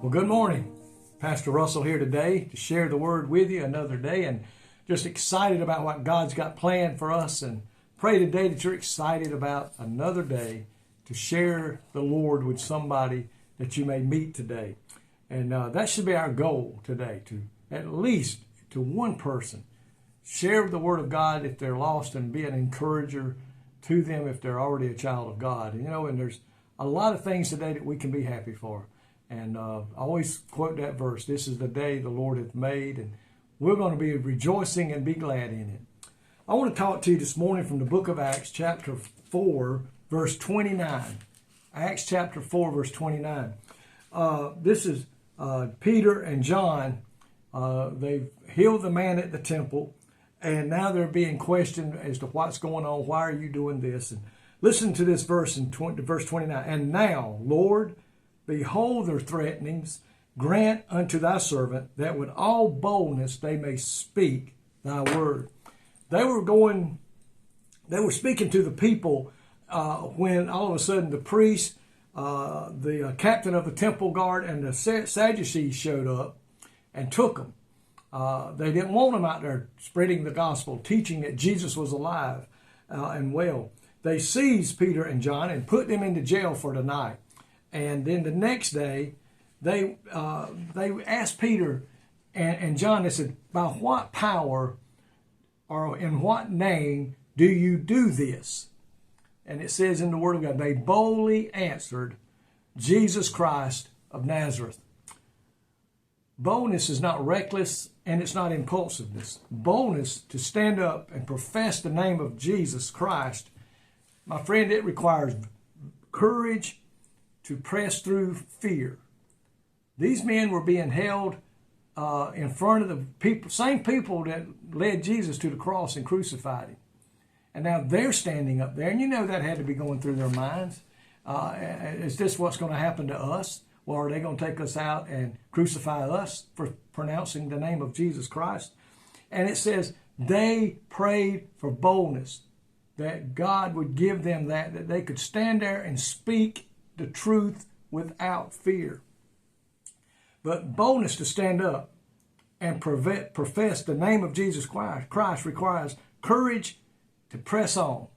Well, good morning. Pastor Russell here today to share the word with you another day, and just excited about what God's got planned for us, and pray today that you're excited about another day to share the Lord with somebody that you may meet today. And that should be our goal today, to at least to one person share the word of God if they're lost, and be an encourager to them if they're already a child of God. And there's a lot of things today that we can be happy for. And I always quote that verse, "This is the day the Lord hath made," and we're going to be rejoicing and be glad in it. I want to talk to you this morning from the book of Acts, chapter 4, verse 29. Acts chapter 4, verse 29. This is Peter and John. They've healed the man at the temple, and now they're being questioned as to what's going on. Why are you doing this? And listen to this verse in verse 29. "And now, Lord, behold their threatenings, grant unto thy servant that with all boldness they may speak thy word." They were speaking to the people when all of a sudden the priest, the captain of the temple guard, and the Sadducees showed up and took them. They didn't want them out there spreading the gospel, teaching that Jesus was alive and well. They seized Peter and John and put them into jail for the night. And then the next day, they asked Peter and John, they said, "By what power or in what name do you do this?" And it says in the Word of God, they boldly answered, "Jesus Christ of Nazareth." Boldness is not reckless, and it's not impulsiveness. Boldness to stand up and profess the name of Jesus Christ, my friend, it requires courage to press through fear. These men were being held in front of the same people that led Jesus to the cross and crucified him. And now they're standing up there, and you know that had to be going through their minds. Is this what's going to happen to us? Or are they going to take us out and crucify us for pronouncing the name of Jesus Christ? And it says they prayed for boldness, that God would give them that they could stand there and speak the truth without fear. But boldness to stand up and profess the name of Jesus Christ requires courage to press on.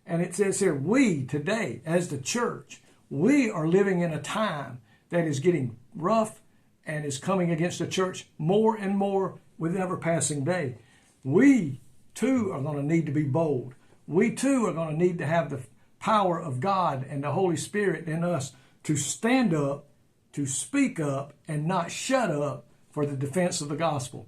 And it says here, we today, as the church, we are living in a time that is getting rough and is coming against the church more and more with every passing day. We too are going to need to be bold. We too are going to need to have the power of God and the Holy Spirit in us to stand up, to speak up, and not shut up for the defense of the gospel.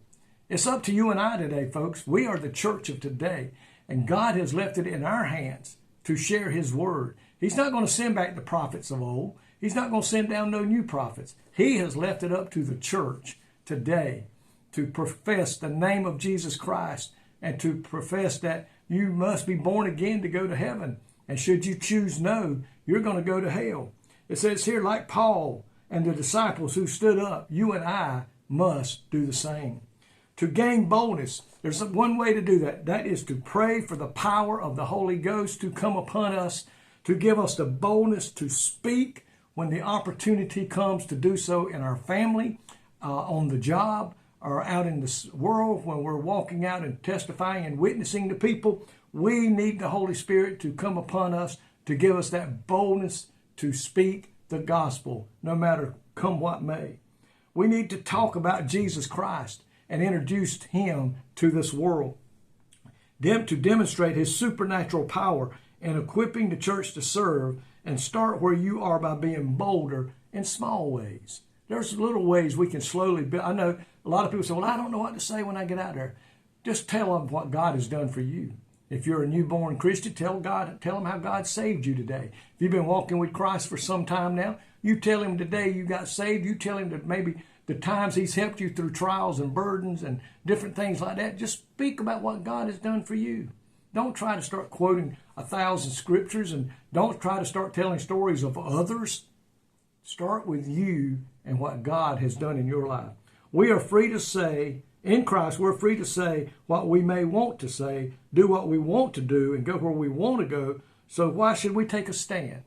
It's up to you and I today, folks. We are the church of today, and God has left it in our hands to share His word. He's not going to send back the prophets of old. He's not going to send down no new prophets. He has left it up to the church today to profess the name of Jesus Christ and to profess that you must be born again to go to heaven. And should you choose no, you're going to go to hell. It says here, like Paul and the disciples who stood up, you and I must do the same. To gain boldness, there's one way to do that. That is to pray for the power of the Holy Ghost to come upon us, to give us the boldness to speak when the opportunity comes to do so in our family, on the job, or out in the world when we're walking out and testifying and witnessing to people. We need the Holy Spirit to come upon us to give us that boldness to speak the gospel, no matter come what may. We need to talk about Jesus Christ and introduce Him to this world, to demonstrate His supernatural power in equipping the church to serve, and start where you are by being bolder in small ways. There's little ways we can slowly build. I know a lot of people say, "Well, I don't know what to say when I get out there." Just tell them what God has done for you. If you're a newborn Christian, tell them how God saved you today. If you've been walking with Christ for some time now, you tell Him today you got saved. You tell Him that maybe the times He's helped you through trials and burdens and different things like that. Just speak about what God has done for you. Don't try to start quoting 1,000 scriptures, and don't try to start telling stories of others. Start with you and what God has done in your life. We are free to say, in Christ, we're free to say what we may want to say, do what we want to do, and go where we want to go. So why should we take a stand?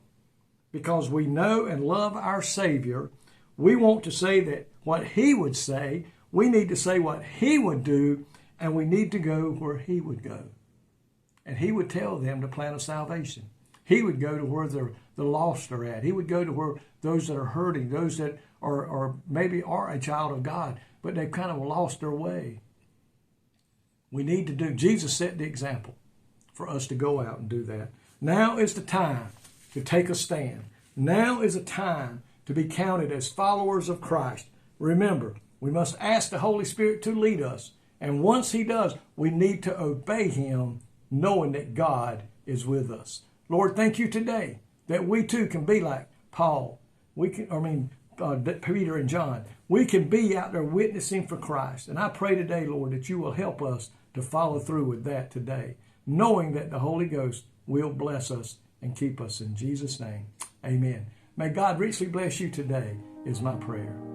Because we know and love our Savior. We want to say that what he would say. We need to say what he would do, and we need to go where he would go. And he would tell them the plan of salvation. He would go to where the lost are at. He would go to where those that are hurting, those that are maybe are a child of God, but they've kind of lost their way. We need to do. Jesus set the example for us to go out and do that. Now is the time to take a stand. Now is a time to be counted as followers of Christ. Remember, we must ask the Holy Spirit to lead us. And once he does, we need to obey him, knowing that God is with us. Lord, thank you today that we too can be like Paul. Peter and John. We can be out there witnessing for Christ. And I pray today, Lord, that you will help us to follow through with that today, knowing that the Holy Ghost will bless us and keep us. In Jesus' name, amen. May God richly bless you today is my prayer.